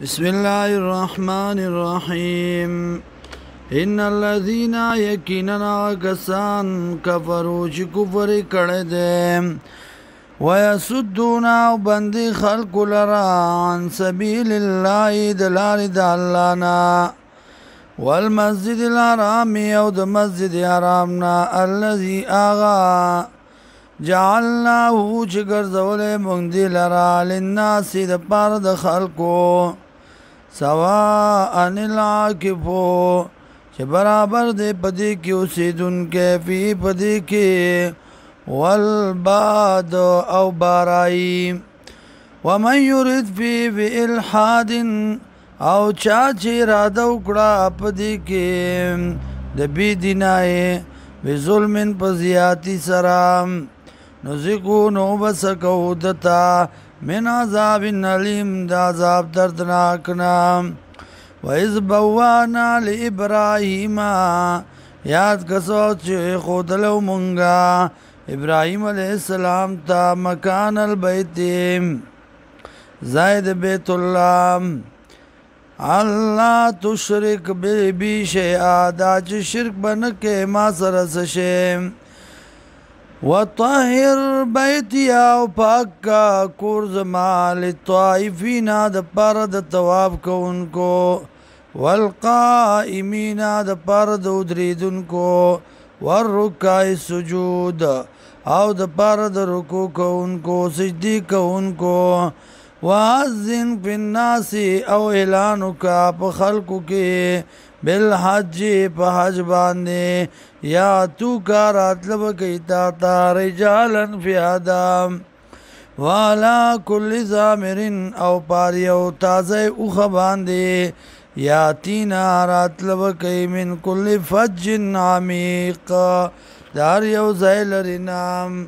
بسم الله الرحمن الرحيم ان الذين يقيننا كسان كفروا چې کفر کړه دي ويسدون بندي خلق لرا عن سبيل الله دلال د الله نا والمسجد الحرام او د مسجد حرام نا الذي اغا جعلناه چې ګرځولې مونږ دی لرا للناس د پاره د خلقو سواء العاکفو چې برابر دی پدې کې اوسیدونکي فی پدې کې والباد او بارای ومن يريد فی بالحاد او چا چې اراده وکړه پدې کې د بی دینای بظلم په زیاتی سره نزقو نو بسکو دتا من عذاب علیم دا عذاب دردناکنا وَإِذْ بَوَّأْنَا لِإِبْرَاهِيمَ یاد کسو چې خودلو مونږه ابراهیم علیہ السلام تا مکان البیت زائد بیت الله الله تشرک بی شیئا دا چې شرک بنکه ما سره سشه وطهر بیتی او پاک کور زما للطائفین د پر د طواف کوونکو والقائمین د پر د ودریدونکو والرکع السجود او د پر د رکوع کوونکو سجدی کوونکو واذن فی الناس او اعلان کا په خلقو کې بالحج په حج باندې یا تو کار اطلب کیتا تا رجالن فی آدم والا کل زامر او پاریو تازه اوخ باندې یا تینا راتلب کی من کل فج عمیق دار یو زیل رنام